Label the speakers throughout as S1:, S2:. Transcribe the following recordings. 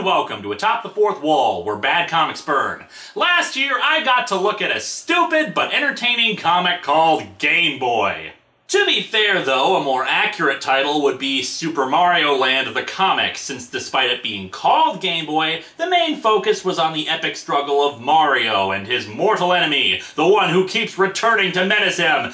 S1: welcome to Atop the Fourth Wall, where bad comics burn. Last year, I got to look at a stupid but entertaining comic called Game Boy. To be fair, though, a more accurate title would be Super Mario Land the Comic, since despite it being called Game Boy, the main focus was on the epic struggle of Mario and his mortal enemy, the one who keeps returning to menace him,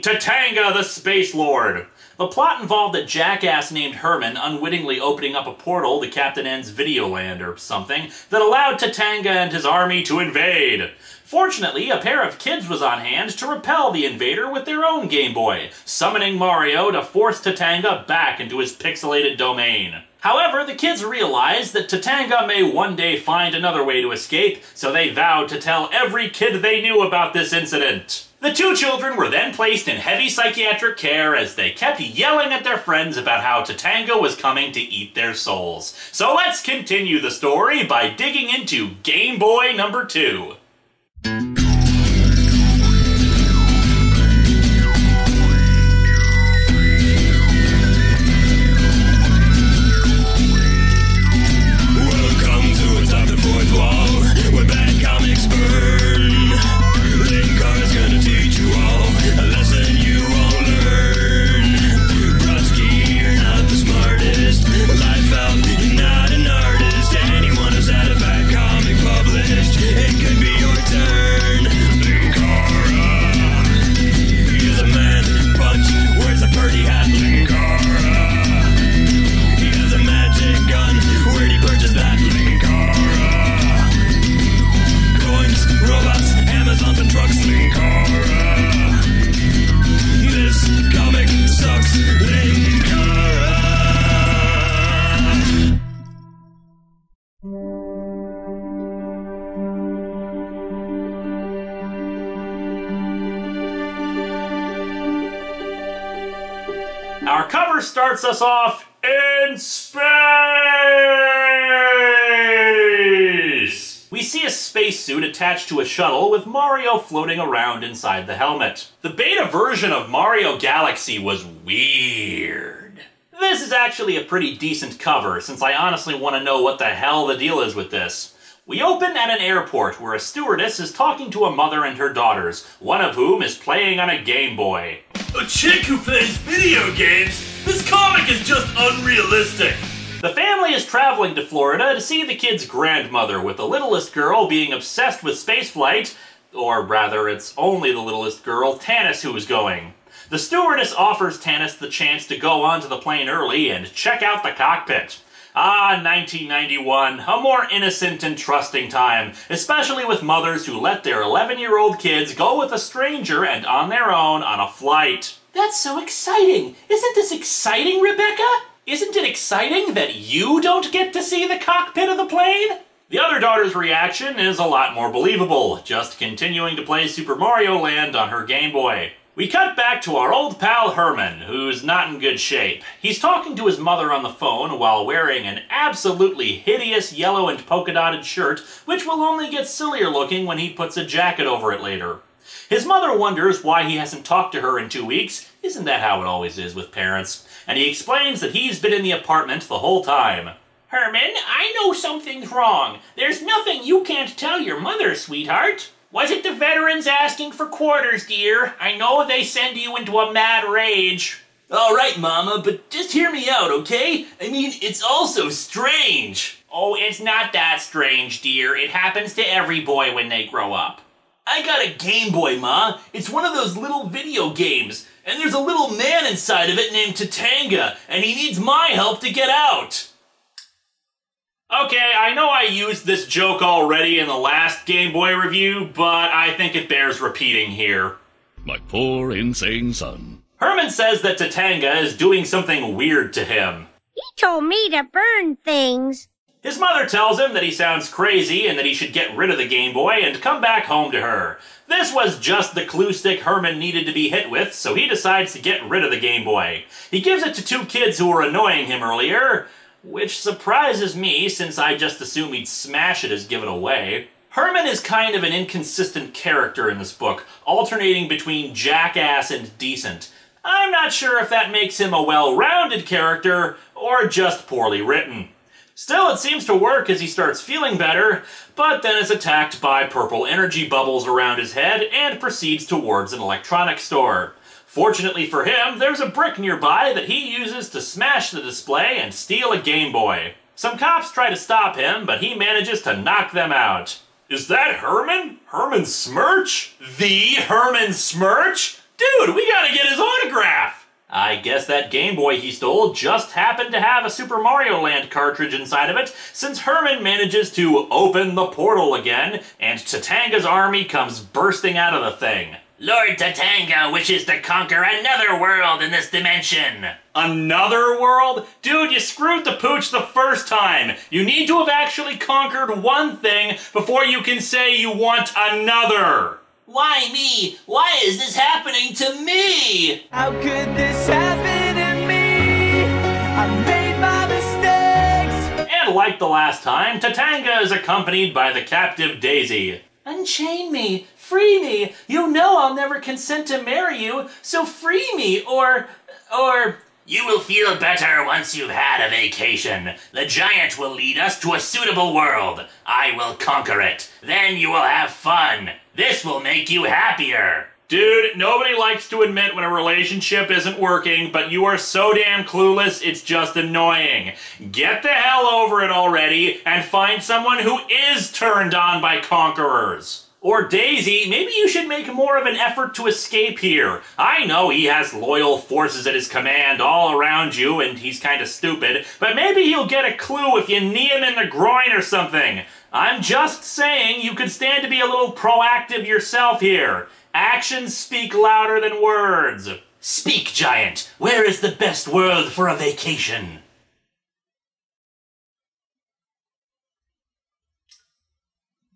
S1: Tatanga the Space Lord. The plot involved a jackass named Herman unwittingly opening up a portal to Captain N's Videoland or something that allowed Tatanga and his army to invade. Fortunately, a pair of kids was on hand to repel the invader with their own Game Boy, summoning Mario to force Tatanga back into his pixelated domain. However, the kids realized that Tatanga may one day find another way to escape, so they vowed to tell every kid they knew about this incident. The two children were then placed in heavy psychiatric care as they kept yelling at their friends about how Tatanga was coming to eat their souls. So let's continue the story by digging into Game Boy number 2.
S2: Welcome to Atop the Fourth Wall, where bad comics burn. Linkara's gonna teach you all a lesson you won't learn. Brodsky, you're not the smartest. Life out, you're not an artist. Anyone who's had a bad comic published, it could be your turn. Linkara, he's a man punch, wears a birdie hat. Linkara, he has a magic gun. Where'd he purchase that? Linkara, coins, robots, Amazons and trucks. Linkara, this comic sucks. Linkara.
S1: Our cover starts us off in space! We see a spacesuit attached to a shuttle with Mario floating around inside the helmet. The beta version of Mario Galaxy was weird. This is actually a pretty decent cover, since I honestly want to know what the hell the deal is with this. We open at an airport where a stewardess is talking to a mother and her daughters, one of whom is playing on a Game Boy.
S3: A chick who plays video games? This comic is just unrealistic.
S1: The family is traveling to Florida to see the kid's grandmother, with the littlest girl being obsessed with spaceflight, or rather, it's only the littlest girl, Tanis, who is going. The stewardess offers Tanis the chance to go onto the plane early and check out the cockpit. Ah, 1991, a more innocent and trusting time, especially with mothers who let their 11-year-old kids go with a stranger and on their own on a flight. That's so exciting! Isn't this exciting, Rebecca? Isn't it exciting that you don't get to see the cockpit of the plane? The other daughter's reaction is a lot more believable, just continuing to play Super Mario Land on her Game Boy. We cut back to our old pal Herman, who's not in good shape. He's talking to his mother on the phone while wearing an absolutely hideous yellow and polka-dotted shirt, which will only get sillier looking when he puts a jacket over it later. His mother wonders why he hasn't talked to her in 2 weeks. Isn't that how it always is with parents? And he explains that he's been in the apartment the whole time. Herman, I know something's wrong. There's nothing you can't tell your mother, sweetheart. Was it the veterans asking for quarters, dear? I know they send you into a mad rage.
S3: All right, Mama, but just hear me out, okay? I mean, it's all so strange.
S1: Oh, it's not that strange, dear. It happens to every boy when they grow up.
S3: I got a Game Boy, Ma. It's one of those little video games, and there's a little man inside of it named Tatanga, and he needs my help to get out.
S1: Okay, I know I used this joke already in the last Game Boy review, but I think it bears repeating here.
S2: My poor insane son.
S1: Herman says that Tatanga is doing something weird to him.
S4: He told me to burn things.
S1: His mother tells him that he sounds crazy and that he should get rid of the Game Boy and come back home to her. This was just the clue stick Herman needed to be hit with, so he decides to get rid of the Game Boy. He gives it to two kids who were annoying him earlier, which surprises me since I just assume he'd smash it as give it away. Herman is kind of an inconsistent character in this book, alternating between jackass and decent. I'm not sure if that makes him a well-rounded character or just poorly written. Still, it seems to work as he starts feeling better, but then is attacked by purple energy bubbles around his head and proceeds towards an electronics store. Fortunately for him, there's a brick nearby that he uses to smash the display and steal a Game Boy. Some cops try to stop him, but he manages to knock them out. Is that Herman? Herman Smirch? The Herman Smirch? Dude, we gotta get his autograph! I guess that Game Boy he stole just happened to have a Super Mario Land cartridge inside of it, since Herman manages to open the portal again, and Tatanga's army comes bursting out of the thing.
S3: Lord Tatanga wishes to conquer another world in this dimension.
S1: Another world? Dude, you screwed the pooch the first time. You need to have actually conquered one thing before you can say you want another.
S3: Why me? Why is this happening to me?
S5: How could this happen to me? I made my mistakes.
S1: And like the last time, Tatanga is accompanied by the captive Daisy.
S3: Unchain me. Free me. You know I'll never consent to marry you, so free me, or... You will feel better once you've had a vacation. The giant will lead us to a suitable world. I will conquer it. Then you will have fun. This will make you happier.
S1: Dude, nobody likes to admit when a relationship isn't working, but you are so damn clueless, it's just annoying. Get the hell over it already and find someone who is turned on by conquerors. Or Daisy, maybe you should make more of an effort to escape here. I know he has loyal forces at his command all around you and he's kind of stupid, but maybe he'll get a clue if you knee him in the groin or something. I'm just saying you could stand to be a little proactive yourself here. Actions speak louder than words.
S3: Speak, giant. Where is the best world for a vacation?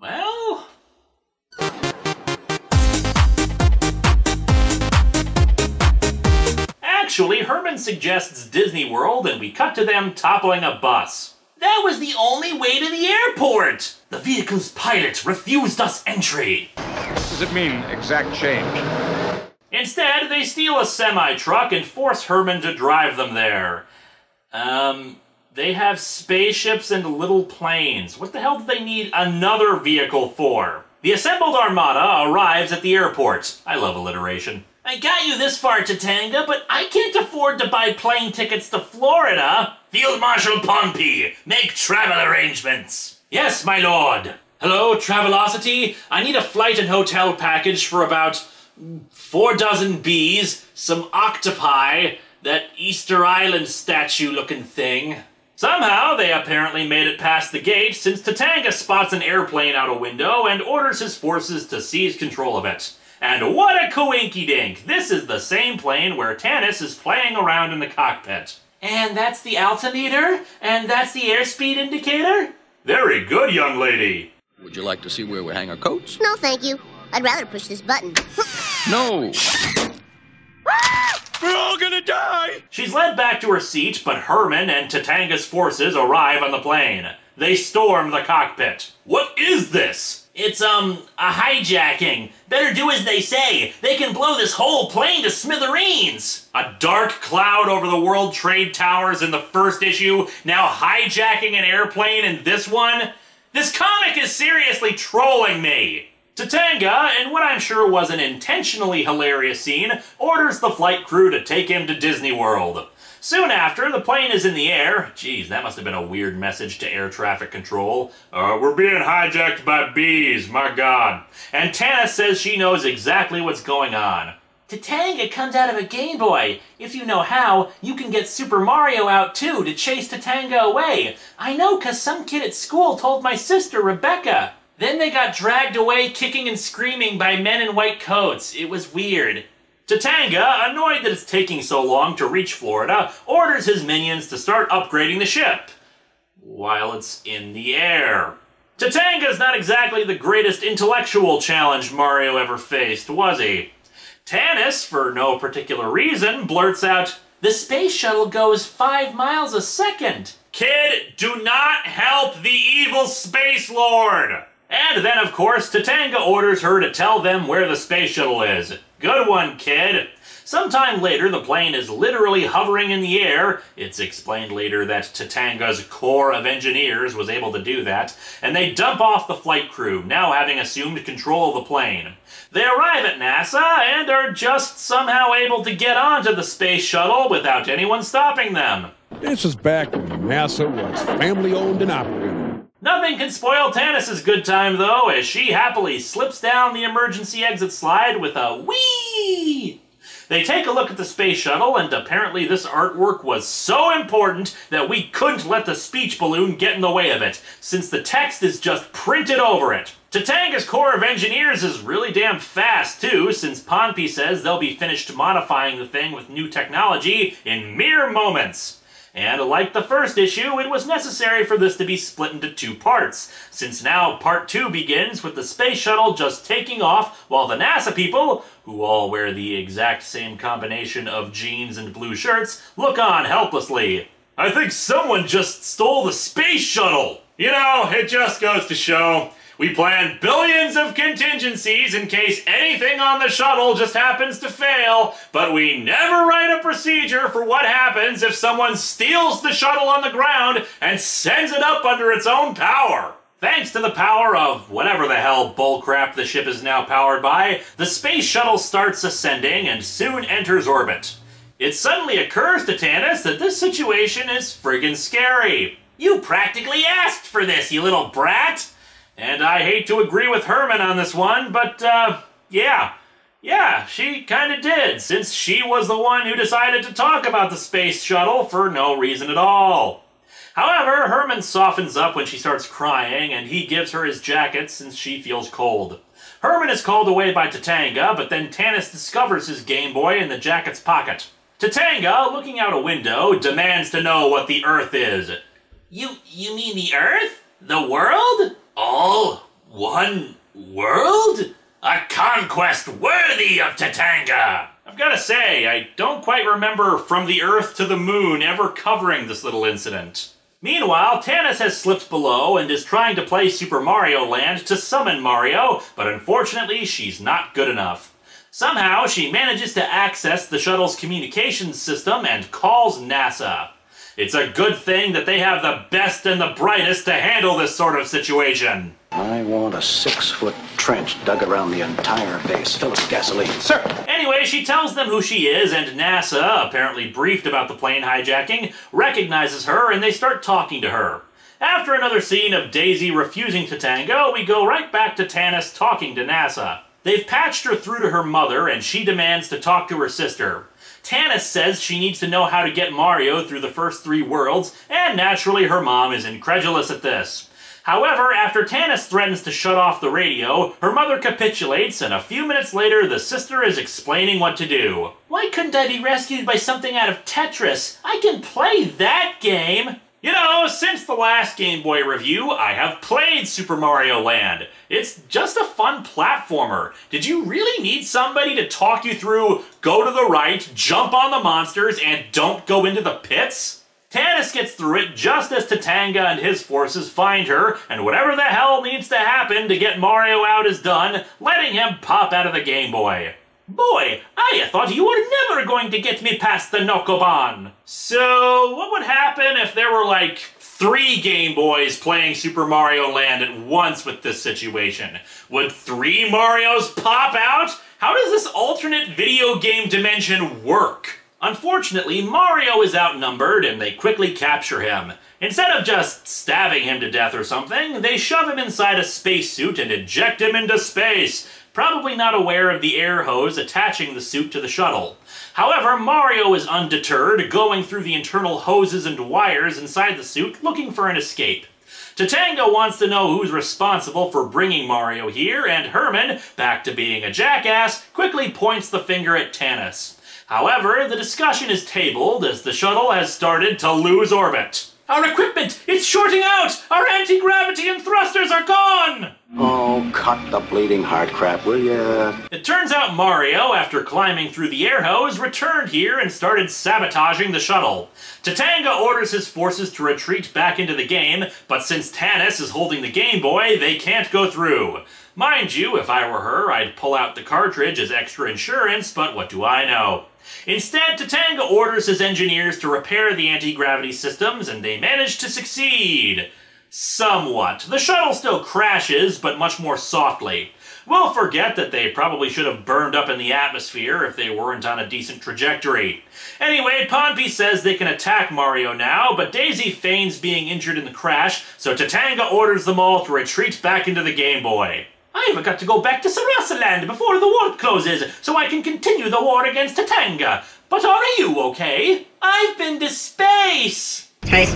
S1: Well... Actually, Herman suggests Disney World and we cut to them toppling a bus.
S3: That was the only way to the airport! The vehicle's pilot refused us entry.
S6: What does it mean, exact change?
S1: Instead, they steal a semi-truck and force Herman to drive them there. They have spaceships and little planes. What the hell do they need another vehicle for? The assembled armada arrives at the airport. I love alliteration.
S3: I got you this far, Tatanga, but I can't afford to buy plane tickets to Florida. Field Marshal Pompey, make travel arrangements.
S1: Yes, my lord. Hello, Travelocity. I need a flight and hotel package for about 4 dozen bees, some octopi, that Easter Island statue-looking thing. Somehow, they apparently made it past the gate since Tatanga spots an airplane out a window and orders his forces to seize control of it. And what a coinky-dink! This is the same plane where Tanis is playing around in the cockpit.
S3: And that's the altimeter? And that's the airspeed indicator?
S1: Very good, young lady.
S7: Would you like to see where we hang our coats?
S4: No, thank you. I'd rather push this button.
S7: No.
S2: We're all gonna die!
S1: She's led back to her seat, but Herman and Tatanga's forces arrive on the plane. They storm the cockpit. What is this?
S3: It's, a hijacking. Better do as they say. They can blow this whole plane to smithereens.
S1: A dark cloud over the World Trade Towers in the first issue, now hijacking an airplane in this one? This comic is seriously trolling me. Tatanga, in what I'm sure was an intentionally hilarious scene, orders the flight crew to take him to Disney World. Soon after, the plane is in the air. Geez, that must have been a weird message to air traffic control. We're being hijacked by bees, my god. And Tanis says she knows exactly what's going on.
S3: Tatanga comes out of a Game Boy. If you know how, you can get Super Mario out too to chase Tatanga away. I know, 'cause some kid at school told my sister, Rebecca. Then they got dragged away kicking and screaming by men in white coats. It was weird.
S1: Tatanga, annoyed that it's taking so long to reach Florida, orders his minions to start upgrading the ship while it's in the air. Tatanga's not exactly the greatest intellectual challenge Mario ever faced, was he? Tanis, for no particular reason, blurts out,
S3: "The space shuttle goes 5 miles a second."
S1: "Kid, do not help the evil Space Lord!" And then, of course, Tatanga orders her to tell them where the space shuttle is. Good one, kid. Sometime later, the plane is literally hovering in the air. It's explained later that Tatanga's Corps of Engineers was able to do that, and they dump off the flight crew, now having assumed control of the plane. They arrive at NASA and are just somehow able to get onto the space shuttle without anyone stopping them.
S8: This is back when NASA was family-owned and operated.
S1: Nothing can spoil Tanis's good time, though, as she happily slips down the emergency exit slide with a whee! They take a look at the space shuttle, and apparently this artwork was so important that we couldn't let the speech balloon get in the way of it, since the text is just printed over it. Tatanga's Corps of Engineers is really damn fast, too, since Pohnpei says they'll be finished modifying the thing with new technology in mere moments. And like the first issue, it was necessary for this to be split into 2 parts, since now Part 2 begins with the space shuttle just taking off while the NASA people, who all wear the exact same combination of jeans and blue shirts, look on helplessly. I think someone just stole the space shuttle! You know, it just goes to show, we plan billions of contingencies in case anything on the shuttle just happens to fail, but we never write a procedure for what happens if someone steals the shuttle on the ground and sends it up under its own power. Thanks to the power of whatever the hell bullcrap the ship is now powered by, the space shuttle starts ascending and soon enters orbit. It suddenly occurs to Tanis that this situation is friggin' scary. You practically asked for this, you little brat! And I hate to agree with Herman on this one, but, yeah, she kinda did, since she was the one who decided to talk about the space shuttle for no reason at all. However, Herman softens up when she starts crying, and he gives her his jacket since she feels cold. Herman is called away by Tatanga, but then Tanis discovers his Game Boy in the jacket's pocket. Tatanga, looking out a window, demands to know what the Earth is. You mean the Earth? The world? All one world? A conquest worthy of Tatanga! I've gotta say, I don't quite remember From the Earth to the Moon ever covering this little incident. Meanwhile, Tanis has slipped below and is trying to play Super Mario Land to summon Mario, but unfortunately she's not good enough. Somehow, she manages to access the shuttle's communications system and calls NASA. It's a good thing that they have the best and the brightest to handle this sort of situation.
S9: I want a 6-foot trench dug around the entire base. Fill it with gasoline. Sir!
S1: Anyway, she tells them who she is, and NASA, apparently briefed about the plane hijacking, recognizes her and they start talking to her. After another scene of Daisy refusing Tatanga, we go right back to Tanis talking to NASA. They've patched her through to her mother, and she demands to talk to her sister. Tanis says she needs to know how to get Mario through the first 3 worlds, and naturally her mom is incredulous at this. However, after Tanis threatens to shut off the radio, her mother capitulates, and a few minutes later the sister is explaining what to do. Why couldn't I be rescued by something out of Tetris? I can play that game! You know, since the last Game Boy review, I have played Super Mario Land. It's just a fun platformer. Did you really need somebody to talk you through, go to the right, jump on the monsters, and don't go into the pits? Tanis gets through it just as Tatanga and his forces find her, and whatever the hell needs to happen to get Mario out is done, letting him pop out of the Game Boy. Boy, I thought you were never going to get me past the Nokoban. So, what would happen if there were like 3 Game Boys playing Super Mario Land at once with this situation? Would 3 Marios pop out? How does this alternate video game dimension work? Unfortunately, Mario is outnumbered and they quickly capture him. Instead of just stabbing him to death or something, they shove him inside a spacesuit and eject him into space, probably not aware of the air hose attaching the suit to the shuttle. However, Mario is undeterred, going through the internal hoses and wires inside the suit looking for an escape. Tatanga wants to know who's responsible for bringing Mario here, and Herman, back to being a jackass, quickly points the finger at Tanis. However, the discussion is tabled as the shuttle has started to lose orbit. Our equipment! It's shorting out! Our anti-gravity and thrusters are gone!
S9: Oh, cut the bleeding heart crap, will ya?
S1: It turns out Mario, after climbing through the air hose, returned here and started sabotaging the shuttle. Tatanga orders his forces to retreat back into the game, but since Tanis is holding the Game Boy, they can't go through. Mind you, if I were her, I'd pull out the cartridge as extra insurance, but what do I know? Instead, Tatanga orders his engineers to repair the anti-gravity systems, and they manage to succeed. Somewhat. The shuttle still crashes, but much more softly. We'll forget that they probably should have burned up in the atmosphere if they weren't on a decent trajectory. Anyway, Pompey says they can attack Mario now, but Daisy feigns being injured in the crash, so Tatanga orders them all to retreat back into the Game Boy.
S3: I've got to go back to Sarasaland before the war closes, so I can continue the war against Tatanga. But are you okay? I've been to space!
S10: Space.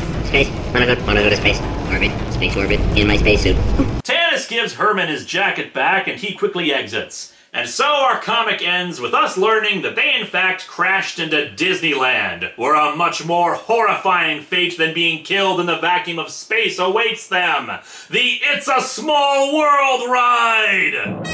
S10: Wanna go to space. Orbit. Space orbit. In my spacesuit.
S1: Tanis gives Herman his jacket back and he quickly exits. And so our comic ends with us learning that they in fact crashed into Disneyland, where a much more horrifying fate than being killed in the vacuum of space awaits them. The It's a Small World ride!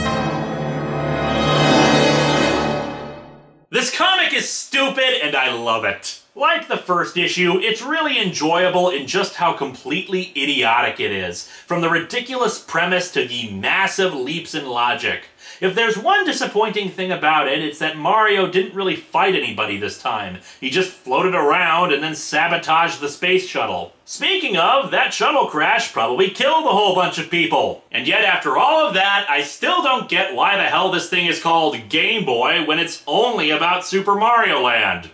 S1: This comic is stupid and I love it. Like the first issue, it's really enjoyable in just how completely idiotic it is, from the ridiculous premise to the massive leaps in logic. If there's one disappointing thing about it, it's that Mario didn't really fight anybody this time. He just floated around and then sabotaged the space shuttle. Speaking of, that shuttle crash probably killed a whole bunch of people. And yet after all of that, I still don't get why the hell this thing is called Game Boy when it's only about Super Mario Land.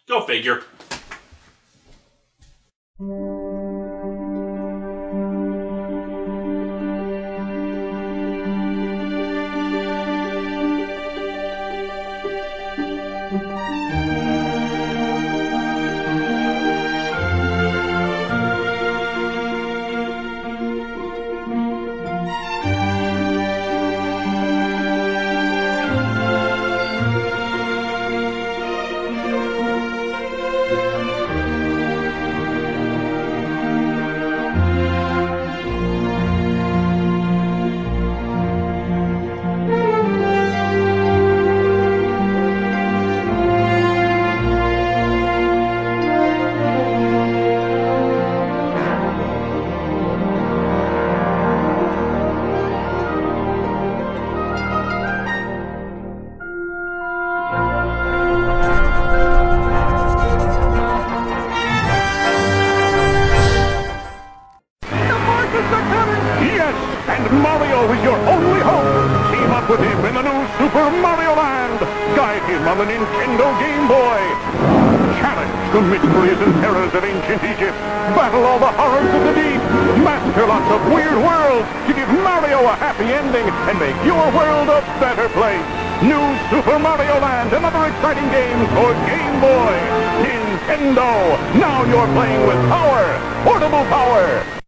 S1: Go figure.
S6: Mario is your only hope. Team up with him in the new Super Mario Land. Guide him on the Nintendo Game Boy. Challenge the mysteries and terrors of ancient Egypt. Battle all the horrors of the deep. Master lots of weird worlds to give Mario a happy ending and make your world a better place. New Super Mario Land and other exciting games for Game Boy. Nintendo. Now you're playing with power. Portable power.